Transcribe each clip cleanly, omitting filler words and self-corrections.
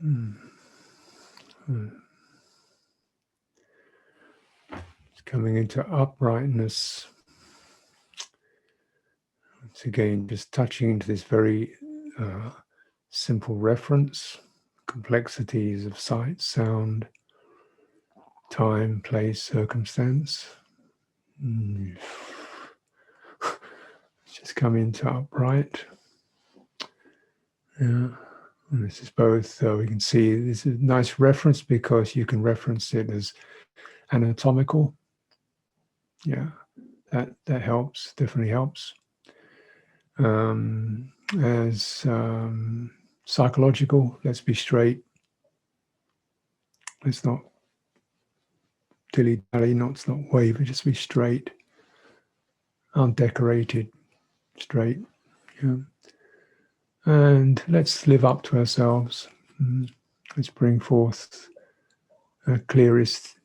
It's coming into uprightness. Once again, just touching into this very simple reference, complexities of sight, sound, time, place, circumstance. Just come into upright. Yeah. And this is both, we can see this is a nice reference because you can reference it as anatomical. Yeah, that helps, definitely helps. As psychological, let's be straight. Let's not dilly-dally, let's not waver, just be straight. Undecorated, straight. Yeah. And let's live up to ourselves. Let's bring forth the clearest,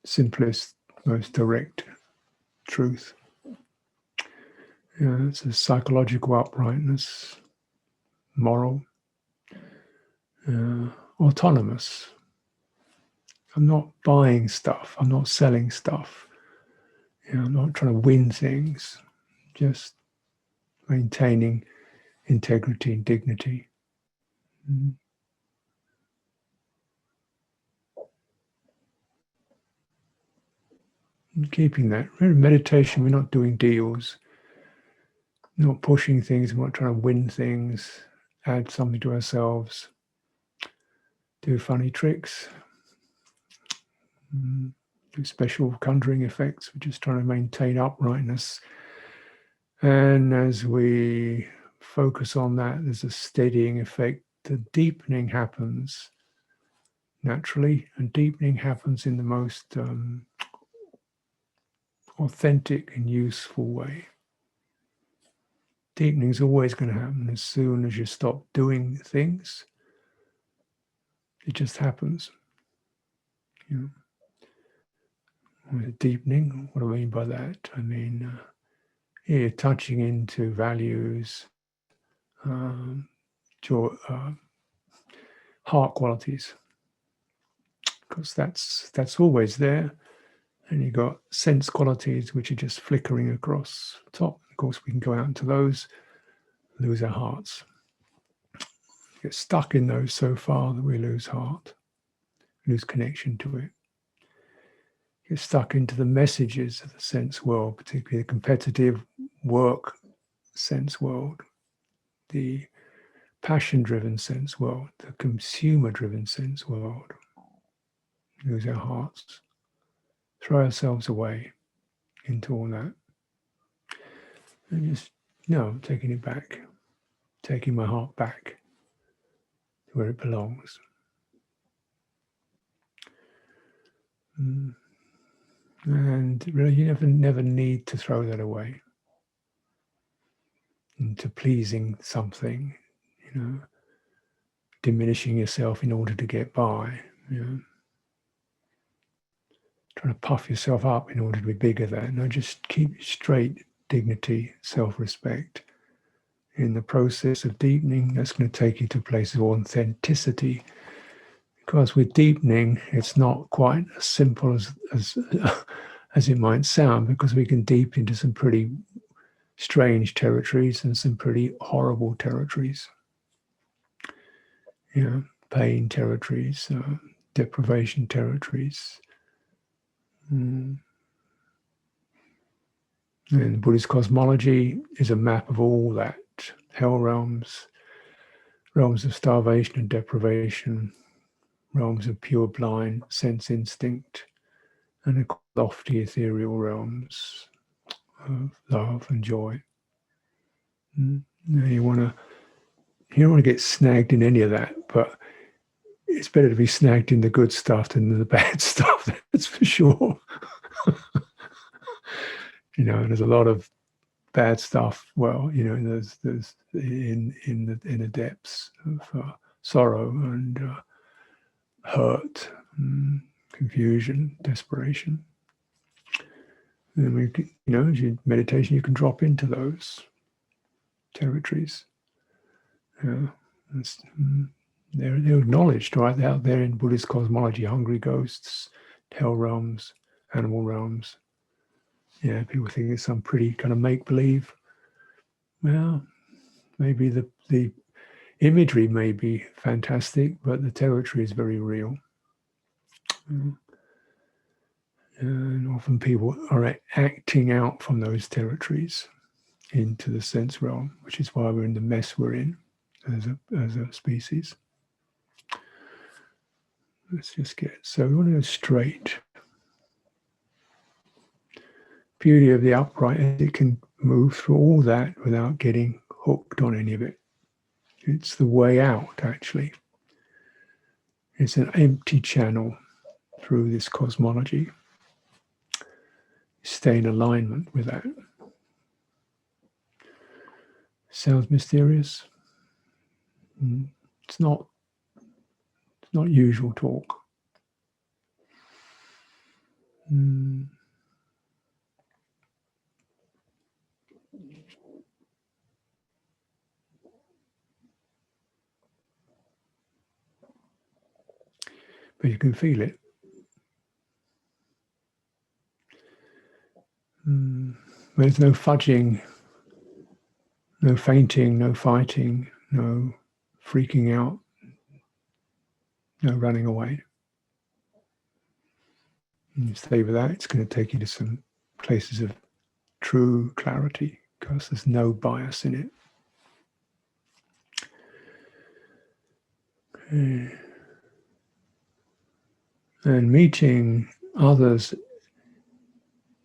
simplest, most direct truth. Yeah, it's a psychological uprightness, moral, autonomous. I'm not buying stuff. I'm not selling stuff. I'm not trying to win things. Just maintaining integrity and dignity. And keeping that. In meditation, we're not doing deals, not pushing things, we're not trying to win things, add something to ourselves, do funny tricks, do special conjuring effects. We're just trying to maintain uprightness. And as we focus on that, there's a steadying effect. The deepening happens naturally, and deepening happens in the most authentic and useful way. Deepening is always going to happen as soon as you stop doing things. It just happens. Deepening, what do I mean by that? I mean, you're touching into values, heart qualities, because that's always there. And you've got sense qualities which are just flickering across the top. Of course, we can go out into those, lose our hearts. Get stuck in those so far that we lose heart, lose connection to it. Get stuck into the messages of the sense world, particularly the competitive work sense world, the passion-driven sense world, the consumer-driven sense world. Lose our hearts. Throw ourselves away into all that. And just, taking it back. Taking my heart back to where it belongs. And really, you never need to throw that away into pleasing something, diminishing yourself in order to get by, trying to puff yourself up in order to be bigger than. No, just keep straight dignity, self-respect. In the process of deepening, that's going to take you to places of authenticity. Because with deepening, it's not quite as simple as it might sound, because we can deep into some pretty strange territories and some pretty horrible territories. Pain territories, deprivation territories. And Buddhist cosmology is a map of all that. Hell realms, realms of starvation and deprivation, realms of pure blind sense instinct, and lofty ethereal realms of love and joy. You don't want to get snagged in any of that, but it's better to be snagged in the good stuff than the bad stuff, that's for sure. There's a lot of bad stuff. Well, there's in the depths of sorrow and hurt, confusion, desperation. And as you meditation, you can drop into those territories. They're acknowledged right out there in Buddhist cosmology. Hungry ghosts, hell realms, animal realms. Yeah, people think it's some pretty kind of make-believe. Well, maybe the imagery may be fantastic, but the territory is very real. And often people are acting out from those territories into the sense realm, which is why we're in the mess we're in as a species. Let's just get, so we want to go straight. Beauty of the upright, it can move through all that without getting hooked on any of it. It's the way out, actually. It's an empty channel through this cosmology. Stay in alignment with that. Sounds mysterious? It's not usual talk. But you can feel it. There's no fudging, no fainting, no fighting, no freaking out, no running away. And you stay with that, it's going to take you to some places of true clarity because there's no bias in it. Okay. And meeting others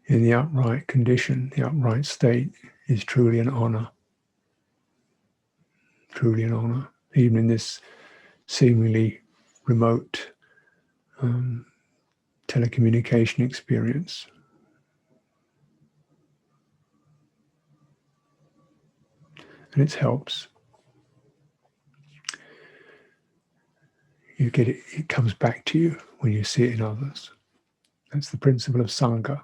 in the upright condition, the upright state, is truly an honor. Truly an honor, even in this seemingly remote telecommunication experience. And it helps. You get it, it comes back to you when you see it in others. That's the principle of Sangha.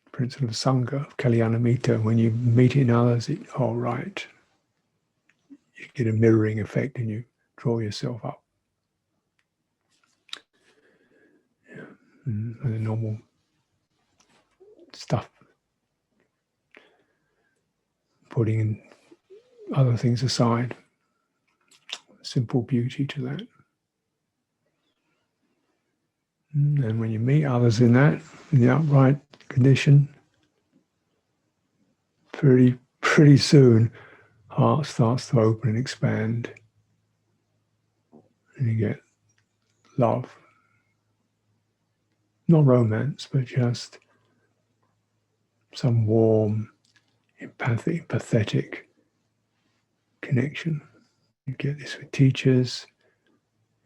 The principle of Sangha, of Kalyanamita. When you meet it in others, right. You get a mirroring effect and you draw yourself up. Yeah. And the normal stuff. Putting in other things aside. Simple beauty to that. And when you meet others in that, in the upright condition, pretty soon, heart starts to open and expand. And you get love. Not romance, but just some warm, empathic, pathetic connection. You get this with teachers.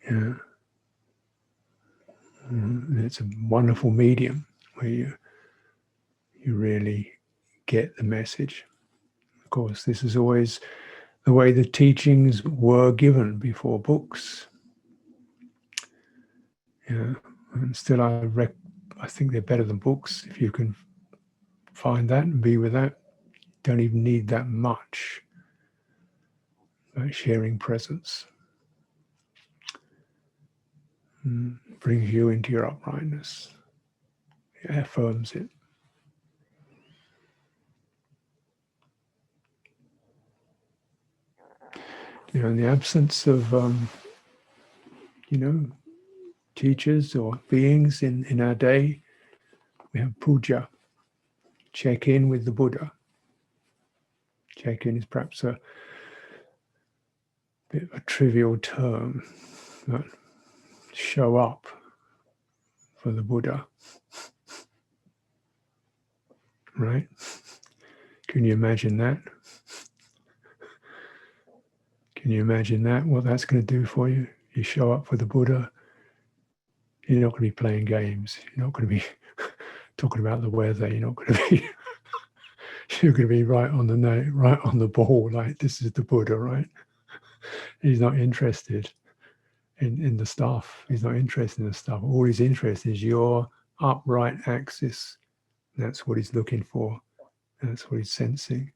Yeah. And it's a wonderful medium where you really get the message. Of course, this is always the way the teachings were given before books. Yeah. And still I think they're better than books if you can find that and be with that. You don't even need that much. Sharing presence brings you into your uprightness. It affirms it. In the absence of, teachers or beings in our day, we have puja. Check in with the Buddha. Check in is perhaps a bit of a trivial term, but show up for the Buddha. Right? Can you imagine that? Can you imagine that? What that's going to do for you? You show up for the Buddha. You're not going to be playing games. You're not going to be talking about the weather. You're not going to be. You're going to be right on the ball. Like, this is the Buddha, right? He's not interested in the stuff. He's not interested in the stuff. All he's interested is your upright axis. That's what he's looking for. That's what he's sensing.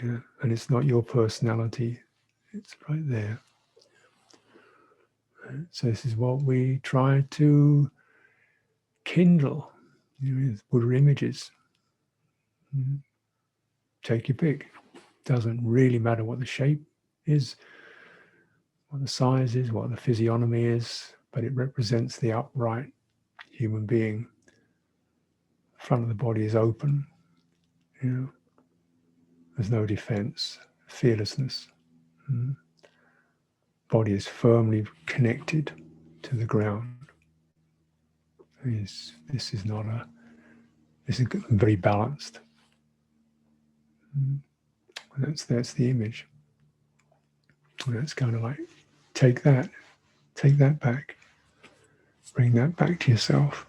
Yeah. And it's not your personality. It's right there. So this is what we try to kindle, with Buddha images. Take your pick. Doesn't really matter what the shape is, what the size is, what the physiognomy is, but it represents the upright human being. The front of the body is open. There's no defense, fearlessness. Body is firmly connected to the ground. This is not a. This is very balanced. That's the image. And that's kind of like take that back, bring that back to yourself.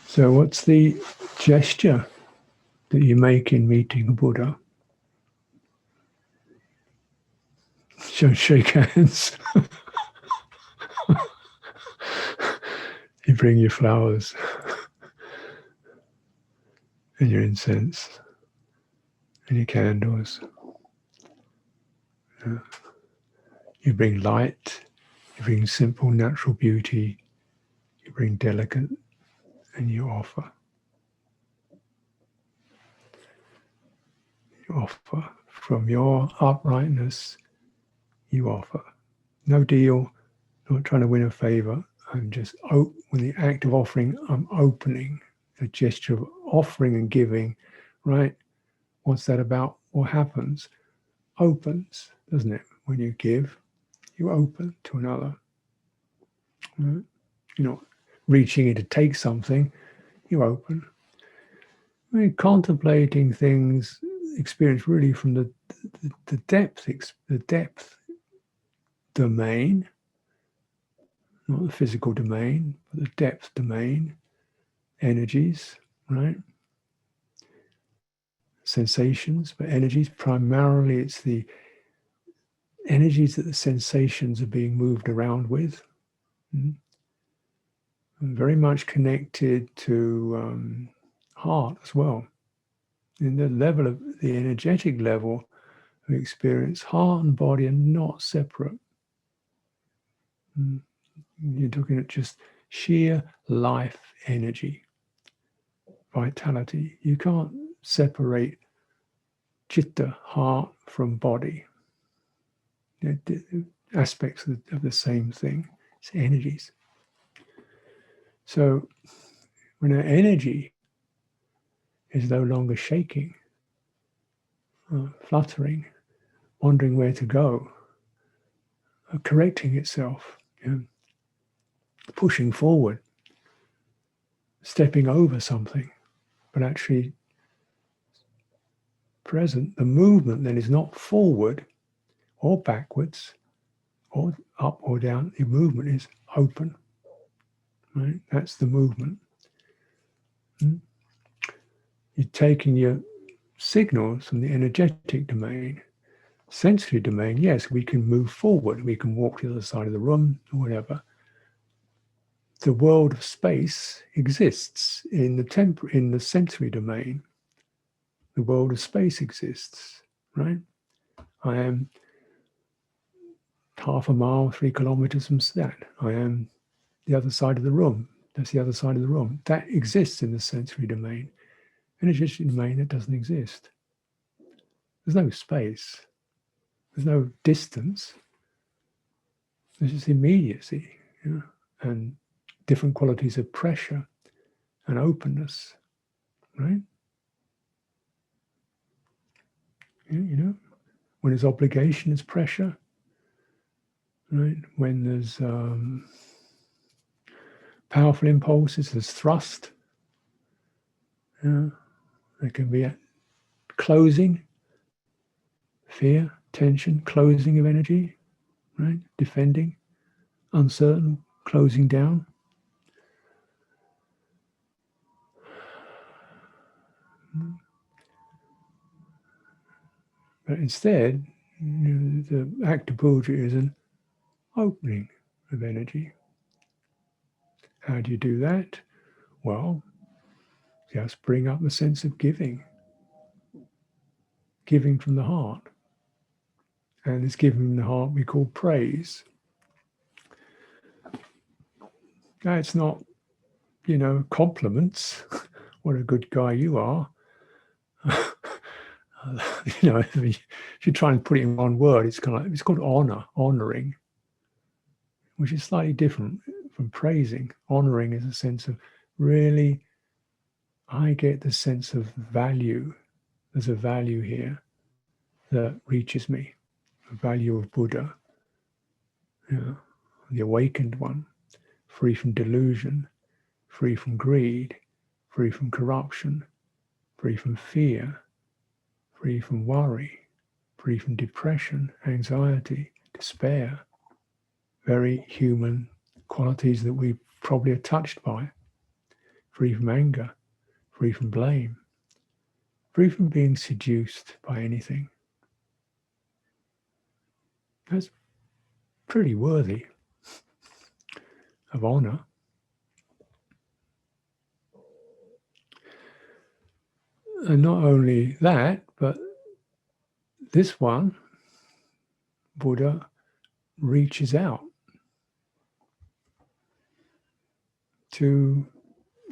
So, what's the gesture that you make in meeting a Buddha? Shake hands. You bring your flowers and your incense and your candles. You bring light, you bring simple natural beauty, you bring delicate, and you offer. You offer. From your uprightness, you offer. No deal, not trying to win a favor. I'm just, with the act of offering, I'm opening. The gesture of offering and giving, right? What's that about? What happens? Opens, doesn't it? When you give, you open to another. Right? You're not reaching in to take something, you open. I mean, contemplating things, experience really from the depth domain, not the physical domain, but the depth domain, energies, right? Sensations, but energies, primarily it's the energies that the sensations are being moved around with. Very much connected to heart as well. In the level of the energetic level of experience, heart and body are not separate. You're looking at just sheer life energy, vitality. You can't separate chitta, heart, from body. They're aspects of the same thing. It's energies. So when our energy is no longer shaking, fluttering, wondering where to go, correcting itself, pushing forward, stepping over something, but actually present. The movement then is not forward or backwards or up or down. The movement is open. Right? That's the movement. You're taking your signals from the energetic domain. Sensory domain, yes, we can move forward. We can walk to the other side of the room or whatever. The world of space exists in the sensory domain. The world of space exists, right? I am half a mile, 3 kilometers from that. I am the other side of the room. That's the other side of the room. That exists in the sensory domain. Energetic domain, that doesn't exist. There's no space. There's no distance. There's just immediacy, and different qualities of pressure and openness, right? When there's obligation, there's pressure, right? When there's powerful impulses, there's thrust. There can be a closing, fear, tension, closing of energy, right? Defending, uncertain, closing down. But instead, the act of puja is an opening of energy. How do you do that? Well, just bring up the sense of giving from the heart. And this giving from the heart we call praise. Now, it's not, compliments. What a good guy you are. If you try and put it in one word, it's called honoring, which is slightly different from praising. Honoring is a sense of really, I get the sense of value. There's a value here that reaches me, the value of Buddha, the awakened one, free from delusion, free from greed, free from corruption, free from fear, free from worry, free from depression, anxiety, despair, very human qualities that we probably are touched by, free from anger, free from blame, free from being seduced by anything. That's pretty worthy of honor. And not only that, but this one, Buddha, reaches out to,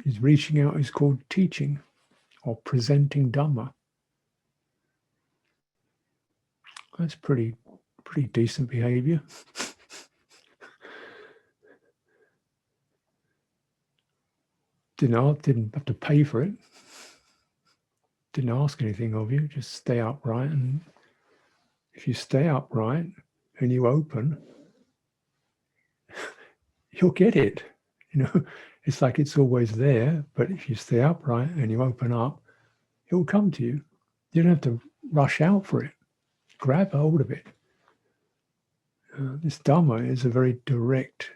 his reaching out is called teaching or presenting Dhamma. That's pretty decent behavior. Didn't have to pay for it. Didn't ask anything of you, just stay upright. And if you stay upright and you open, you'll get it. It's like it's always there, but if you stay upright and you open up, it will come to you. You don't have to rush out for it. Grab hold of it. This Dhamma is a very direct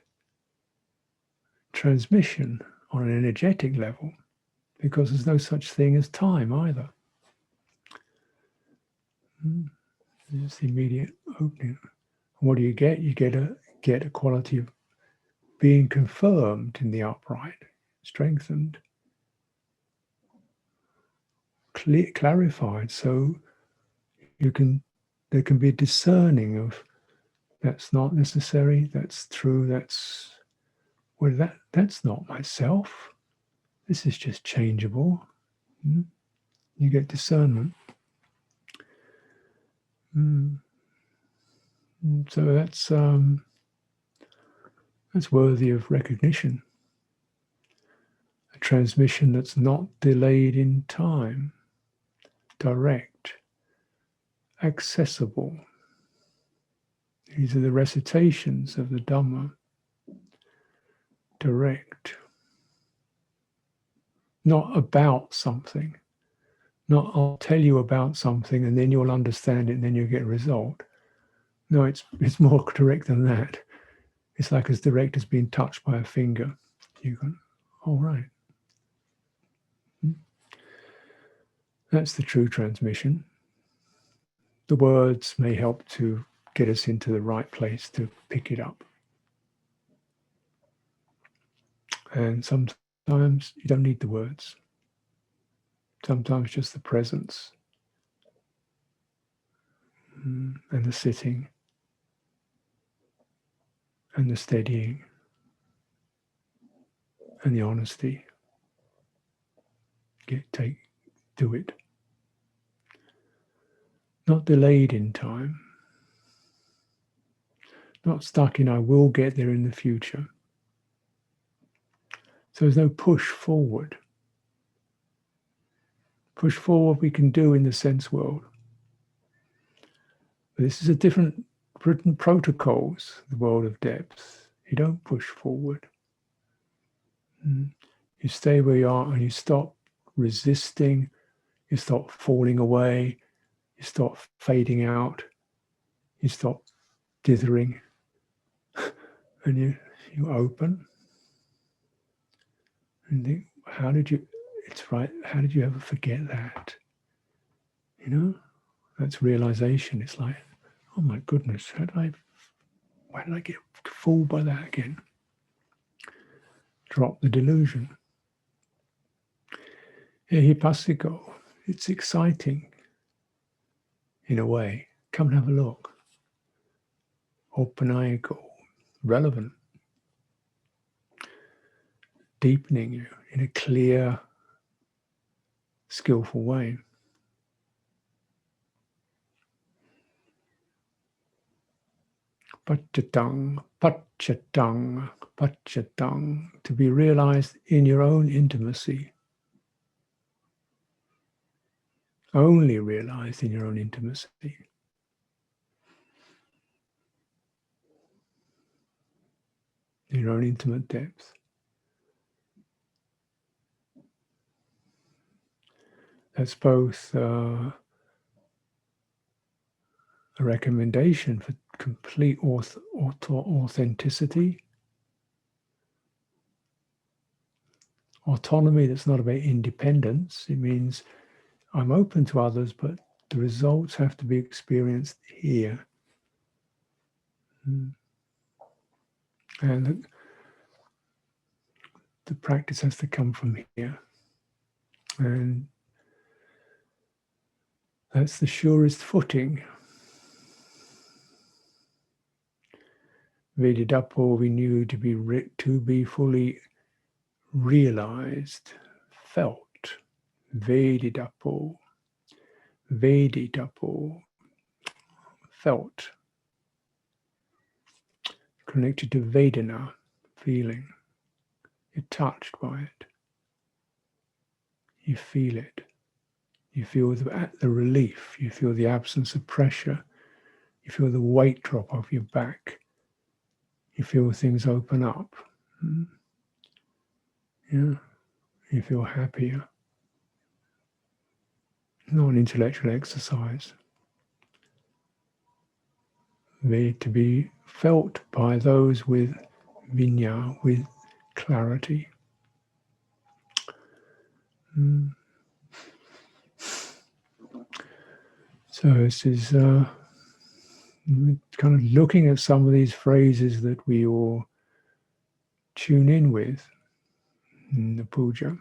transmission on an energetic level, because there's no such thing as time either. It's the immediate opening. And what do you get? You get a quality of being confirmed in the upright, strengthened, clarified, so there can be discerning of that's not necessary, that's true, that's not myself. This is just changeable. You get discernment. So that's worthy of recognition. A transmission that's not delayed in time, direct, accessible. These are the recitations of the Dhamma. Direct. Not about something. Not I'll tell you about something and then you'll understand it and then you'll get a result. No, it's more direct than that. It's like as direct as being touched by a finger. You go, all right. That's the true transmission. The words may help to get us into the right place to pick it up. And sometimes you don't need the words. Sometimes just the presence and the sitting and the steadying and the honesty. Do it. Not delayed in time. Not stuck in I will get there in the future. So there's no push forward. Push forward we can do in the sense world. But this is a different written protocols, the world of depth. You don't push forward. You stay where you are and you stop resisting, you stop falling away, you stop fading out, you stop dithering, and you open. And think, how did you ever forget that? That's realization. It's like, oh my goodness, why did I get fooled by that again? Drop the delusion. Ehipasiko. It's exciting in a way. Come and have a look. Opanayiko. Relevant. Deepening you in a clear, skillful way. Pachatang, pachatang, pachatang, to be realized in your own intimacy. Only realized in your own intimacy. In your own intimate depth. That's both a recommendation for complete authenticity, autonomy that's not about independence. It means I'm open to others, but the results have to be experienced here. And the practice has to come from here. And that's the surest footing. Vedidapo, we knew to be fully realized, felt. Vedidapo, Vedidapo, felt. Connected to Vedana, feeling. You're touched by it. You feel it. You feel the relief. You feel the absence of pressure. You feel the weight drop off your back. You feel things open up. Yeah. You feel happier. Not an intellectual exercise. To be felt by those with vinya, with clarity. So this is kind of looking at some of these phrases that we all tune in with in the puja.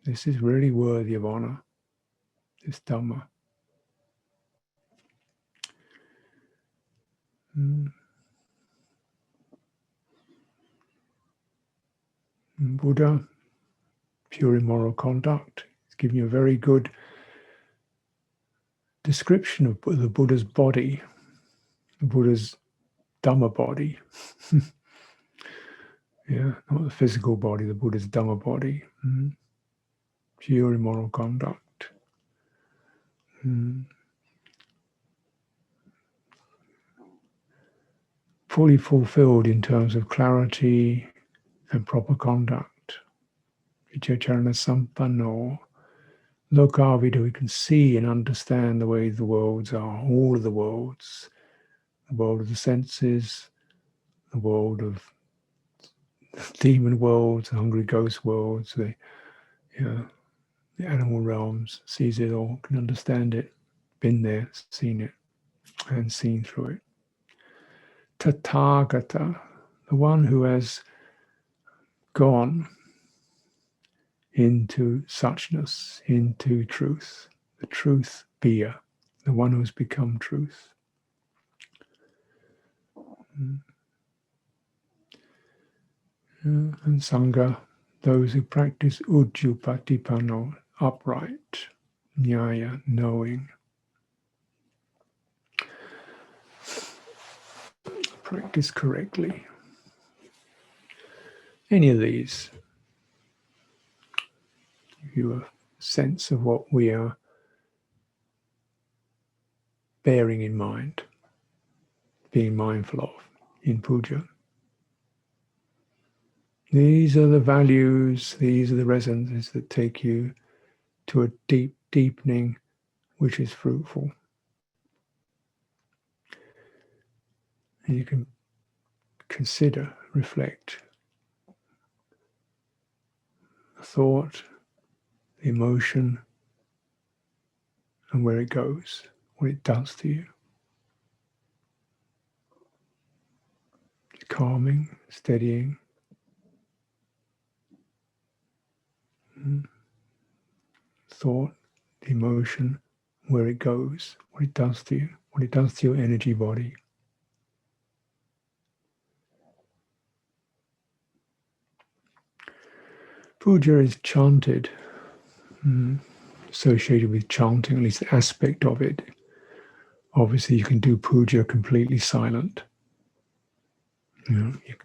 This is really worthy of honor, this Dhamma. Buddha, pure immoral conduct. It's giving you a very good description of the Buddha's body, the Buddha's Dhamma body. Yeah, not the physical body, the Buddha's Dhamma body. Pure immoral conduct. Fully fulfilled in terms of clarity and proper conduct. Vichacharana sampanno. Lokavida, we can see and understand the way the worlds are, all of the worlds. The world of the senses, the world of demon worlds, the hungry ghost worlds, the animal realms, sees it all, can understand it, been there, seen it, and seen through it. Tathagata, the one who has gone into suchness, into truth, the truth beer, the one who has become truth. And Sangha, those who practice ujjupatipanno, upright, nyaya, knowing. Practice correctly. Any of these, give you a sense of what we are bearing in mind, being mindful of in puja. These are the values, these are the resonances that take you to a deep deepening which is fruitful. And you can consider, reflect the thought, the emotion, and where it goes, what it does to you. It's calming, steadying. thought, the emotion, where it goes, what it does to you, what it does to your energy body. Puja is chanted, associated with chanting, at least the aspect of it. Obviously, you can do puja completely silent.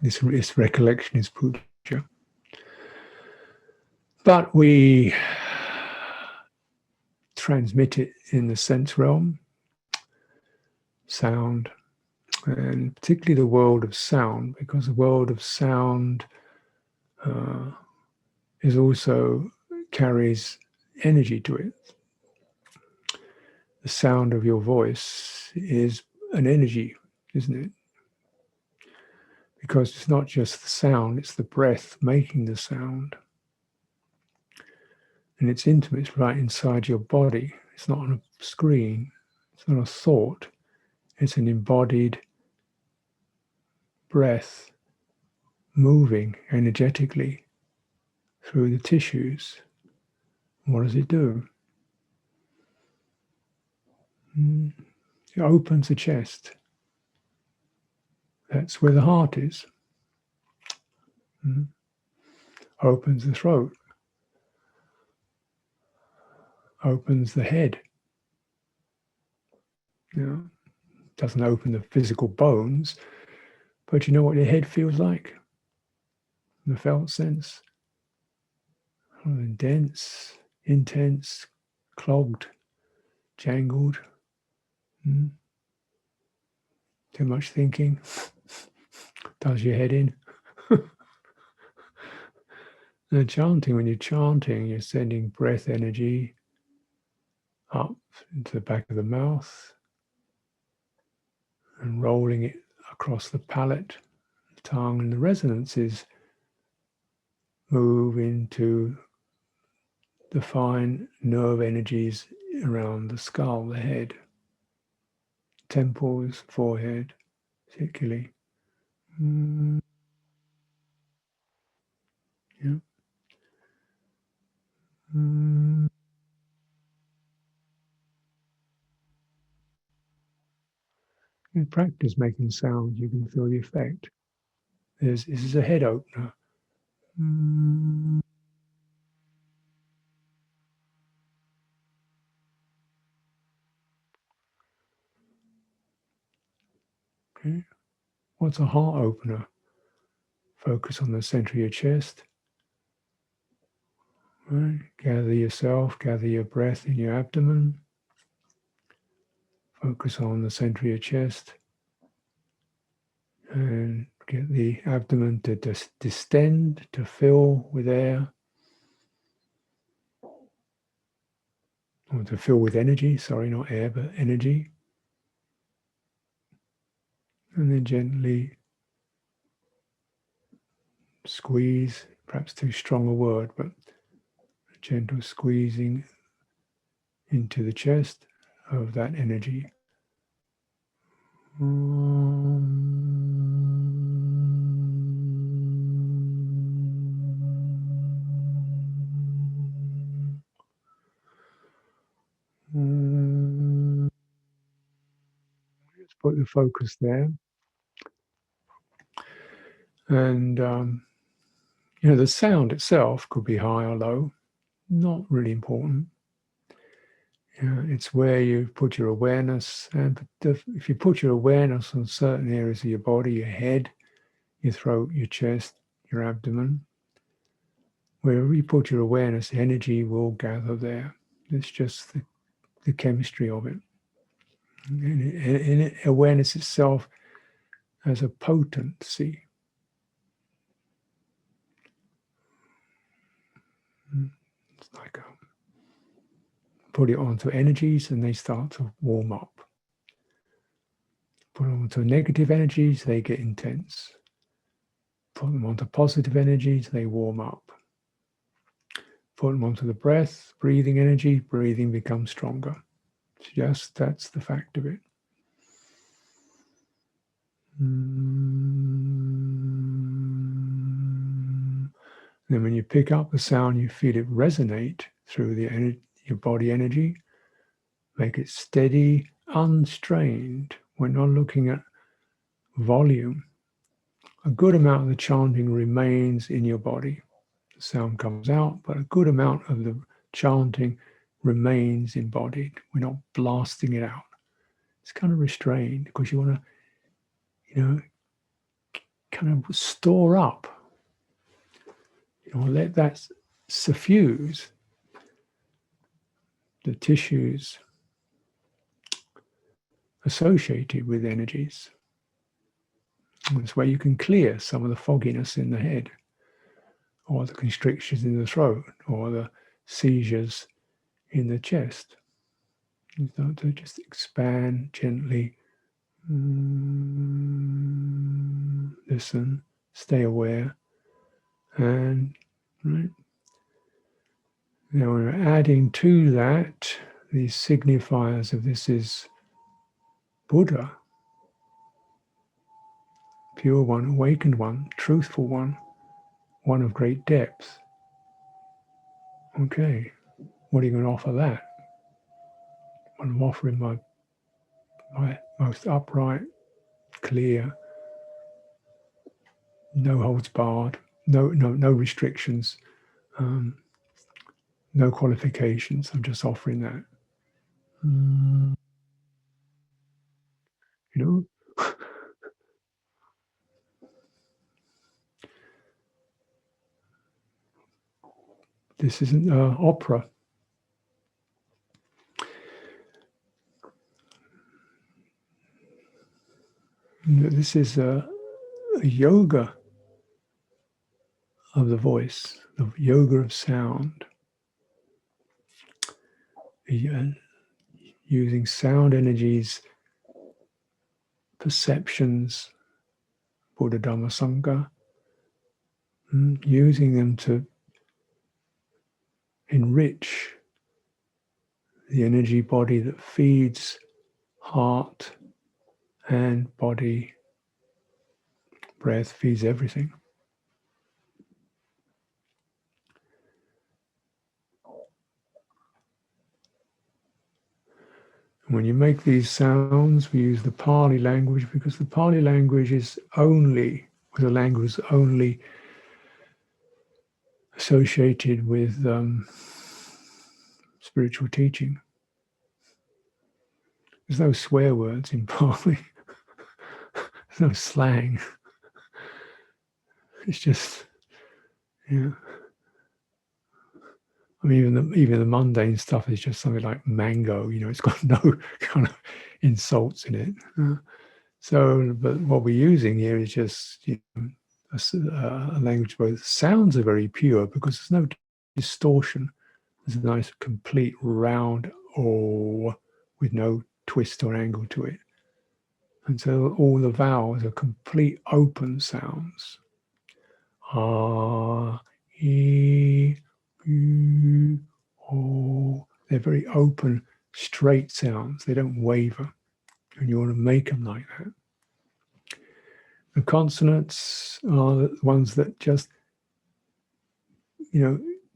This recollection is puja. But we transmit it in the sense realm, sound, and particularly the world of sound, because the world of sound is also carries energy to it. The sound of your voice is an energy, isn't it? Because it's not just the sound, it's the breath making the sound. And it's intimate, it's right inside your body. It's not on a screen, it's not a thought, it's an embodied breath moving energetically through the tissues. What does it do? It opens the chest. That's where the heart is. Opens the throat. Opens the head. Doesn't open the physical bones, but you know what your head feels like? In the felt sense? Dense, intense, clogged, jangled. Too much thinking does your head in. And chanting, when you're chanting, you're sending breath energy up into the back of the mouth and rolling it across the palate, the tongue, and the resonances move into the fine nerve energies around the skull, the head, temples, forehead, particularly. Yeah. You practice making sound, you can feel the effect. This is a head opener. Okay. What's a heart opener? Focus on the center of your chest. Right. Gather yourself, gather your breath in your abdomen. Focus on the center of your chest. And get the abdomen to distend, to fill with air. Or to fill with energy, sorry, not air, but energy. And then gently squeeze, perhaps too strong a word, but a gentle squeezing into the chest of that energy. Just put the focus there. And, the sound itself could be high or low, not really important. It's where you put your awareness, and if you put your awareness on certain areas of your body, your head, your throat, your chest, your abdomen, wherever you put your awareness, energy will gather there. It's just the chemistry of it. And awareness itself has a potency. It's like put it onto energies and they start to warm up. Put them onto negative energies, they get intense. Put them onto positive energies, they warm up. Put them onto the breath, breathing energy, breathing becomes stronger. It's just, that's the fact of it. Then when you pick up the sound, you feel it resonate through your body energy. Make it steady, unstrained. We're not looking at volume. A good amount of the chanting remains in your body. The sound comes out, but a good amount of the chanting remains embodied. We're not blasting it out. It's kind of restrained because you want to, kind of store up. Let that suffuse the tissues associated with energies. This way you can clear some of the fogginess in the head, or the constrictions in the throat, or the seizures in the chest. You start to just expand gently. Listen, stay aware, and right. Now we're adding to that these signifiers of this is Buddha, pure one, awakened one, truthful one, one of great depth. Okay, what are you going to offer that? I'm offering my most upright, clear, no holds barred, no restrictions, no qualifications. I'm just offering that. This isn't opera. This is a yoga of the voice, the yoga of sound. Using sound energies, perceptions, Buddha Dhamma Sangha, using them to enrich the energy body that feeds heart and body. Breath feeds everything. When you make these sounds, we use the Pali language because the Pali language was a language only associated with spiritual teaching. There's no swear words in Pali. There's no slang. It's just, I mean, even the mundane stuff is just something like mango. It's got no kind of insults in it. But what we're using here is just a language where the sounds are very pure because there's no distortion. There's a nice, complete, round O with no twist or angle to it. And so all the vowels are complete open sounds. Ah, E, U, O. They're very open, straight sounds. They don't waver. And you want to make them like that. The consonants are the ones that just,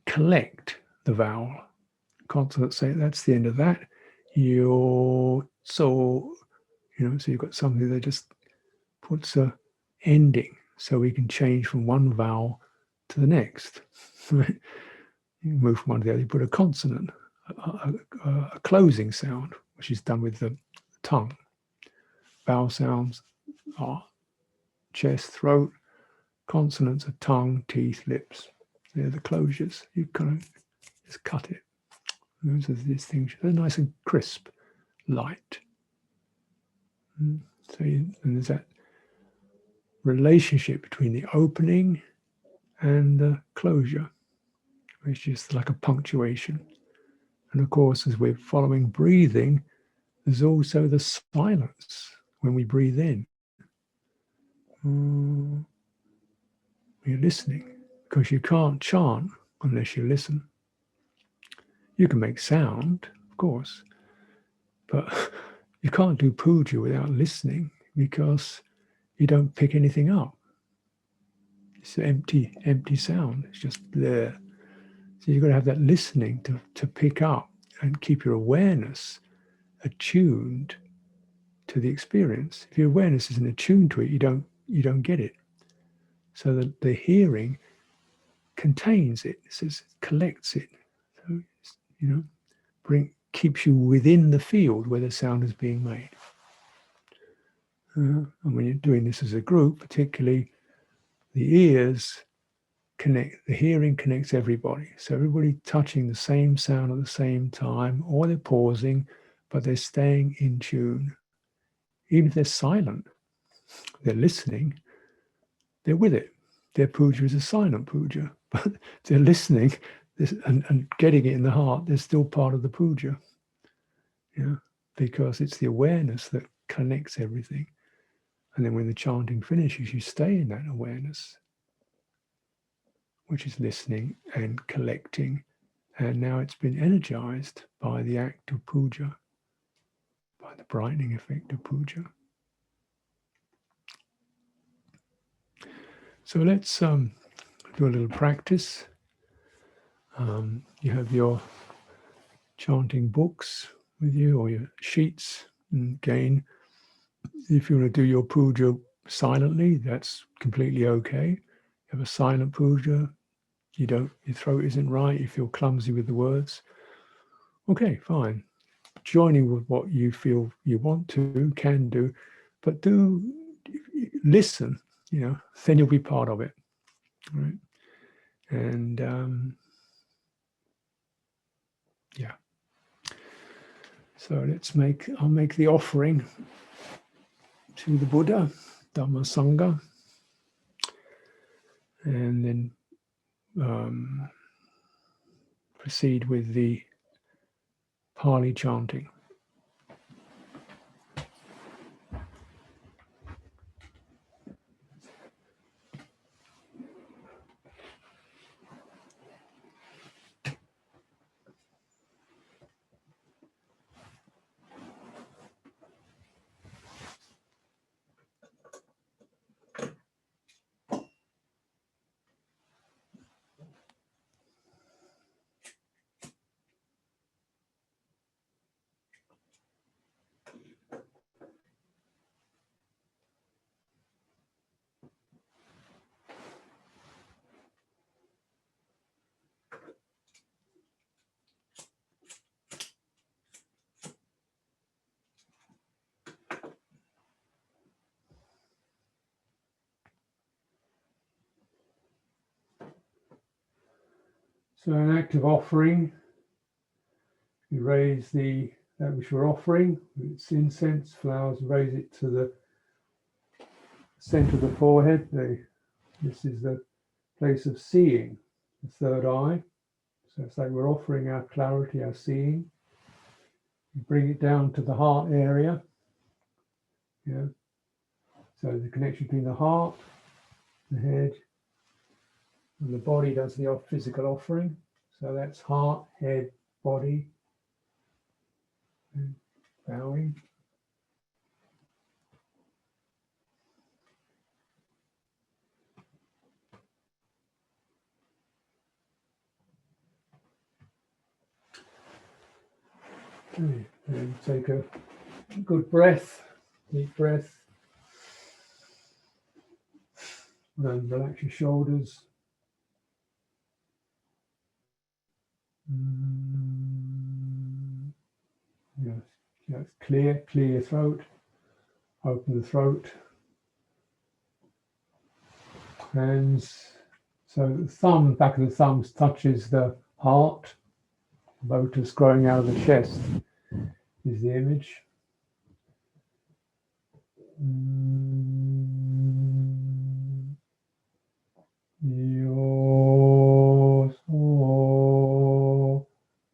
collect the vowel. Consonants say that's the end of that. Yo, so, so you've got something that just puts a ending so we can change from one vowel to the next. Right? You move from one to the other, you put a consonant, a closing sound, which is done with the tongue. Vowel sounds are chest, throat. Consonants are tongue, teeth, lips. They're the closures. You kind of just cut it. Those are the distinctions. They're nice and crisp, light. And there's that relationship between the opening and the closure, which is like a punctuation. And of course, as we're following breathing, there's also the silence when we breathe in. You're listening, because you can't chant unless you listen. You can make sound, of course, but you can't do puja without listening because you don't pick anything up. It's empty sound. It's just there. So you've got to have that listening to pick up and keep your awareness attuned to the experience. If your awareness isn't attuned to it, you don't get it. So that the hearing contains it, it says collects it. So keeps you within the field where the sound is being made. And when you're doing this as a group, particularly the ears connect, the hearing connects everybody. So everybody touching the same sound at the same time, or they're pausing, but they're staying in tune. Even if they're silent, they're listening, they're with it. Their puja is a silent puja, but they're listening and getting it in the heart. They're still part of the puja. Yeah, because it's the awareness that connects everything. And then when the chanting finishes, you stay in that awareness, which is listening and collecting. And now it's been energized by the act of puja, by the brightening effect of puja. So let's do a little practice. You have your chanting books with you or your sheets. And again, if you want to do your puja silently, that's completely okay. You have a silent puja. Your throat isn't right. You feel clumsy with the words. Okay, fine. Joining with what you feel you want to, can do, but do listen, then you'll be part of it, right? And yeah. So I'll make the offering to the Buddha, Dhamma Sangha, and then proceed with the Pali chanting. So an act of offering, you raise that which we're offering, it's incense, flowers, raise it to the center of the forehead. This is the place of seeing, the third eye. So it's like we're offering our clarity, our seeing. You bring it down to the heart area. Yeah. So the connection between the heart, the head, and the body does the physical offering. So that's heart, head, body, and bowing. Okay. And take a good breath, deep breath. And relax your shoulders. Yes, clear your throat. Open the throat. Hands. So the back of the thumbs touches the heart. Lotus growing out of the chest is the image. Yoso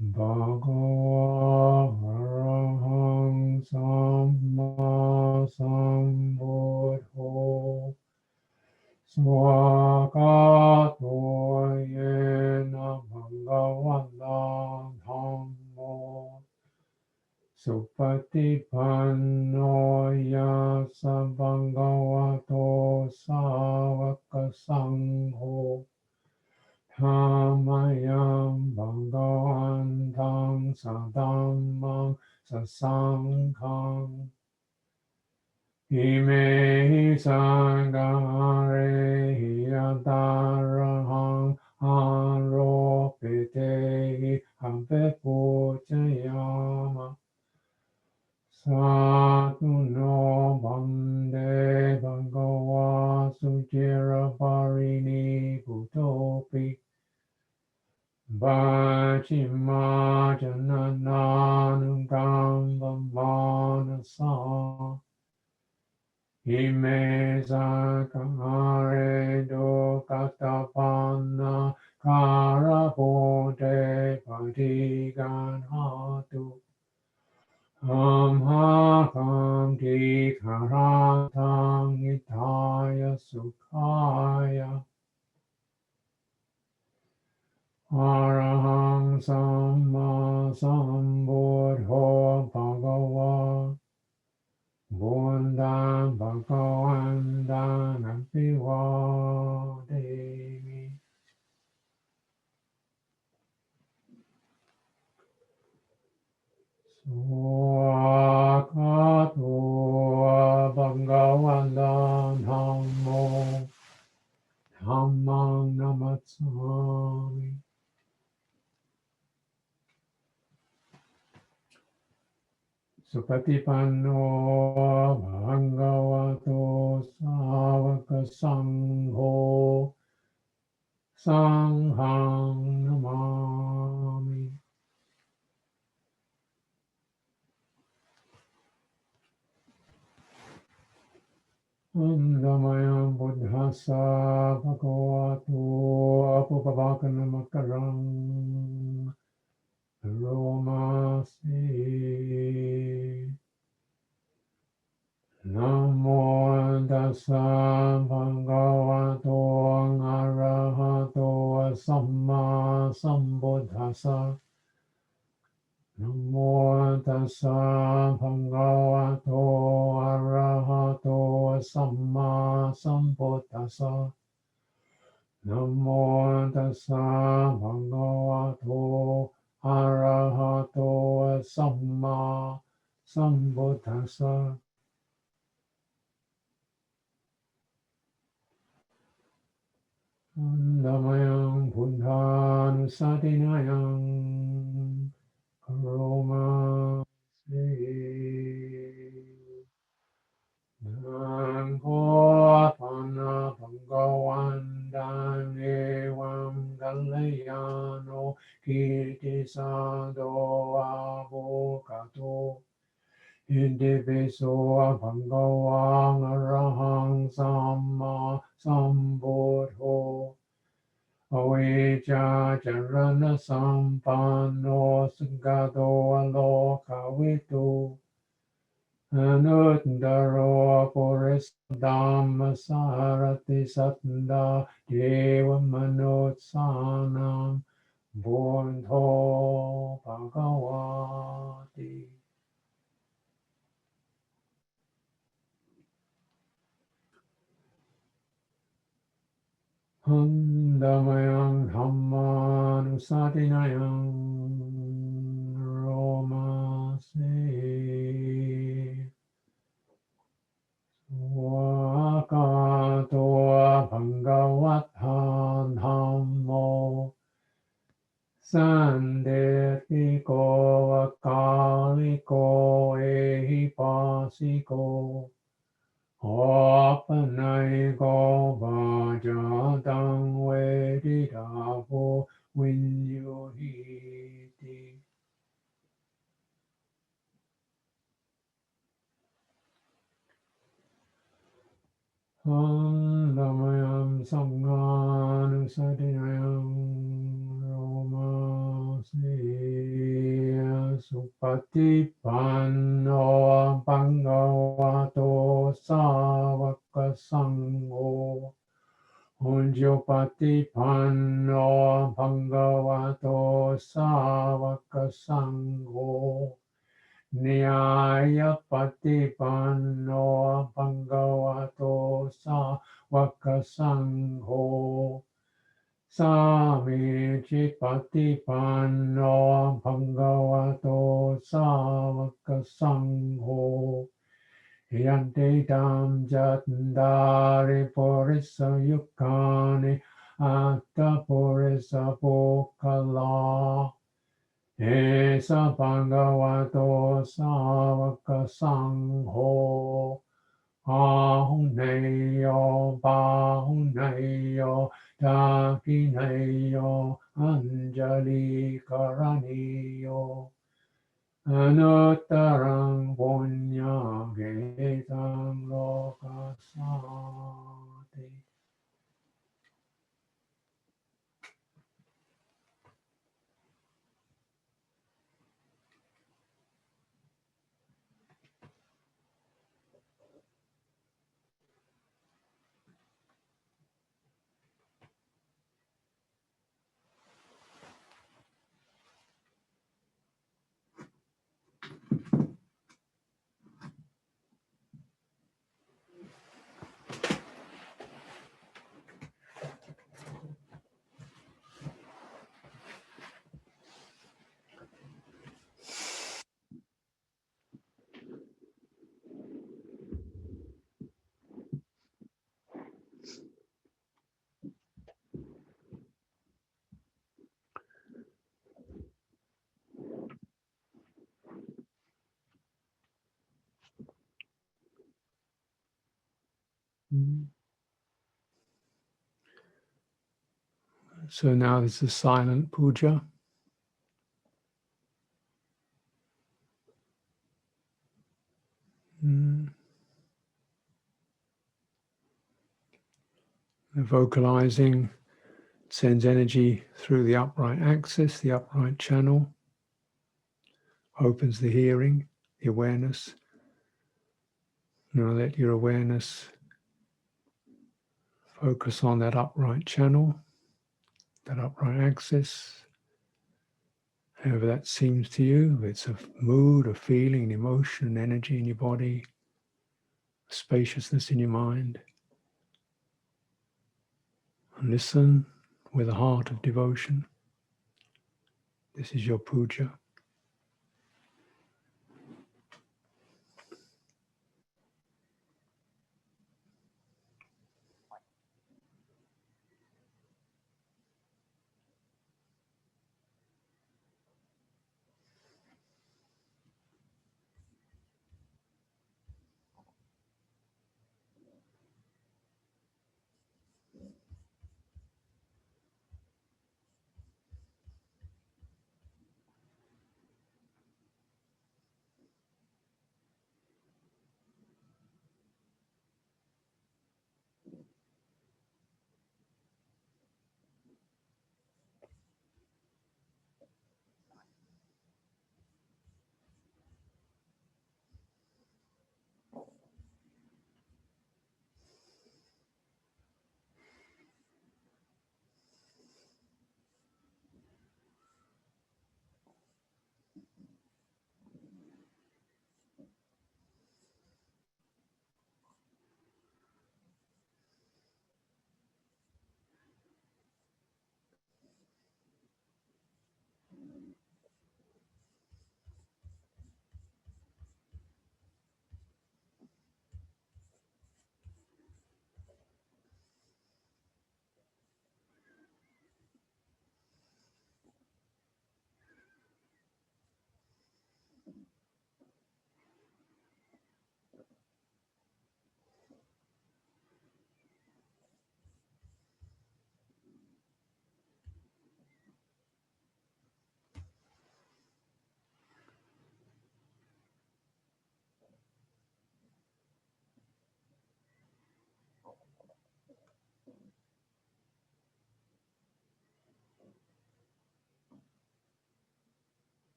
Bhagava Arahang Samma Sambuddho Swakato Yena Bhagavata Dhammo Supatipanno Yasa Bhagavato Savaka Sangho Dhamayam Bhagavantam Sadhammam Sasangham Ime Sangare Yadaraham Aropite Hampe Puchayama Sadhu no Bande Bhagava Sujira Parini Putopi Bhajima Janananugam Manasa Ime Sakare do Katapana Karapote Patigan Hatu Hamhakam Dikaratang Itaya Sukhaya Arahang Samma Sambuddho Bhagava Bundam Bhagavandan Abhivademi Swakato Bhagavandan Dhammo Dhammang Namatsami Supatipanno Bhagavato Savaka Sangho Sanghang Namami Andamayam Buddhasa Bhagavato Apupavakanamakarang Romasi Namo Tassa Bhagavato Arahato Samma Sambuddhassa Namo Tassa Bhagavato Arahato Samma Sambuddhassa Namo Tassa Bhagavato Arahato Samma Sambuddhassa Andamayam Buddhanusatinayam Karoma Se Nangopana Bhagavandan Evam Galayano Kirtisado Avokato Indiviso Bhagavang Arahang Samma Sambuddho Avijja Jarana Sampanno Sangado Alokavitu Anuttaro Purisdhamma Sarati Satnda Deva Manutsanam Buddho Bhagavati Handamayam Dhammanusatinayam Romase Swakato Bhagavatthan Dhammo Sandetiko Vakaliko Ehipasiko Apanayiko Bhajatang Veditapo Vinyuhiti Andamayam Samghanusatinayam Romase Supatipanno Bhagavato Savaka Sangho Unjopatipanno Bhagavato Savaka Sangho Nyaya Patipanno Bhagavato Savaka Sangho Sami Chipati Panno Bhagavato Savaka Sangho Yante Tam Jatandari Purisa Yukani Atta Purisa Pokala Esa Bhagavato Savaka Sangho Ahuneyo Bahuneyo Dakineyo Anjali Karaniyo Anuttarang Punyagetam Lokasati. So now this is silent puja. Vocalizing sends energy through the upright axis, the upright channel, opens the hearing, the awareness. Now let your awareness focus on that upright channel, that upright axis, however that seems to you. If it's a mood, a feeling, an emotion, an energy in your body, a spaciousness in your mind. And listen with a heart of devotion. This is your puja.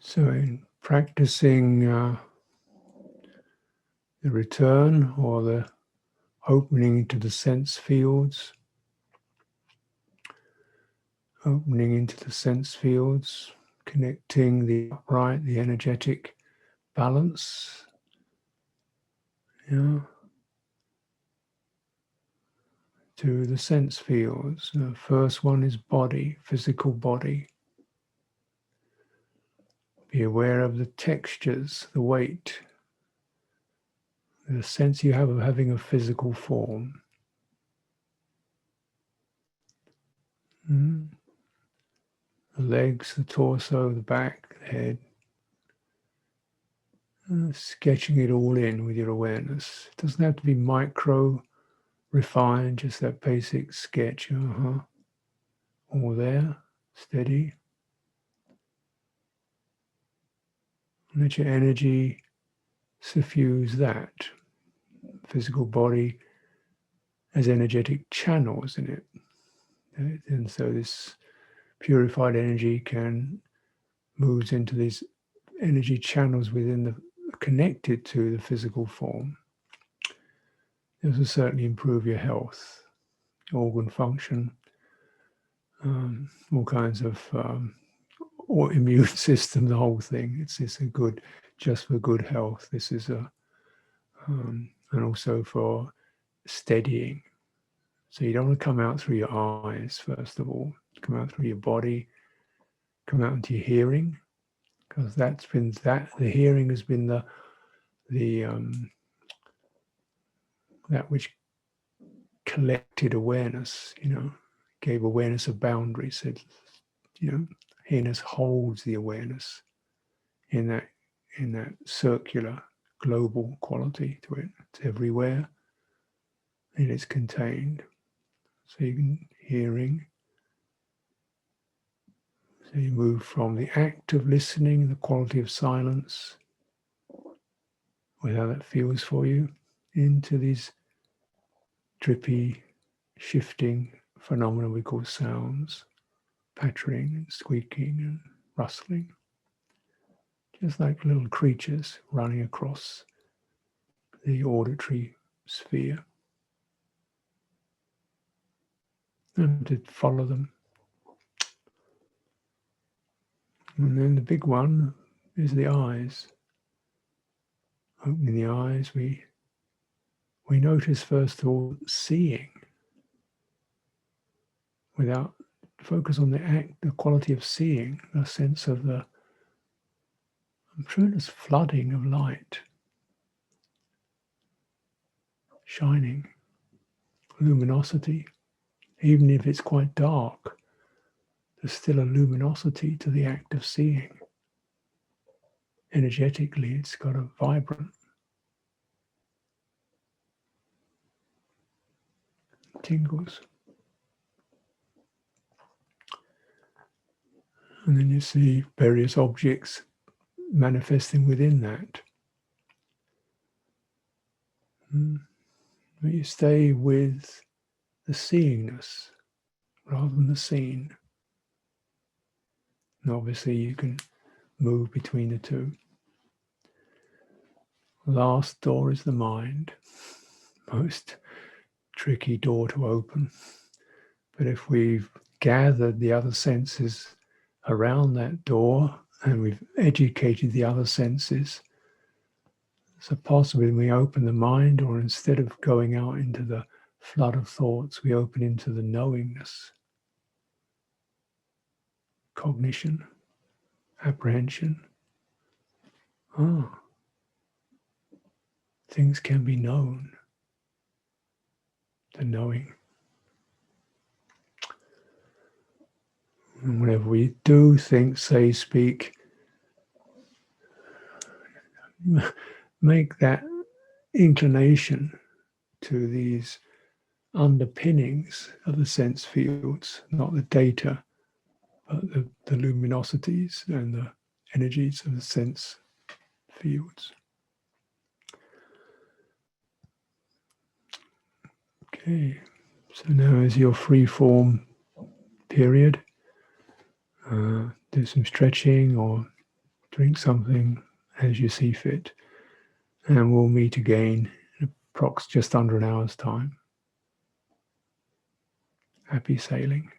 So in practicing the return or the opening into the sense fields, connecting the upright, the energetic balance, yeah, to the sense fields. The first one is body, physical body. Be aware of the textures, the weight, the sense you have of having a physical form. Mm. The legs, the torso, the back, the head. Sketching it all in with your awareness. It doesn't have to be micro, refined, just that basic sketch. All there, steady. Let your energy suffuse that. Physical body has energetic channels in it. And so this purified energy can move into these energy channels within the connected to the physical form. This will certainly improve your health, organ function, all kinds of or immune system, the whole thing. It's a good, just for good health. This is and also for steadying. So you don't want to come out through your eyes, first of all. Come out through your body, come out into your hearing, because the hearing has been the that which collected awareness, gave awareness a boundary, said, awareness holds the awareness in that circular global quality to it. It's everywhere and it's contained. So you can hearing. So you move from the act of listening, the quality of silence, with how that feels for you, into these drippy, shifting phenomena we call sounds, pattering and squeaking and rustling, just like little creatures running across the auditory sphere. And to follow them. And then the big one is the eyes. Opening the eyes, we notice first of all seeing, without focus on the act, the quality of seeing, a sense of the tremendous flooding of light. shining, luminosity. Even if it's quite dark, there's still a luminosity to the act of seeing. Energetically, it's got a vibrant tingles. And then you see various objects manifesting within that. But you stay with the seeingness rather than the seen. And obviously you can move between the two. Last door is the mind. Most tricky door to open. But if we've gathered the other senses around that door and we've educated the other senses, so possibly we open the mind, or instead of going out into the flood of thoughts, we open into the knowingness, cognition, apprehension. Things can be known. The knowing. And whenever we do think, say, speak, make that inclination to these underpinnings of the sense fields, not the data, but the luminosities and the energies of the sense fields. Okay, so now is your free form period. Do some stretching or drink something as you see fit. And we'll meet again in approx just under an hour's time. Happy sailing.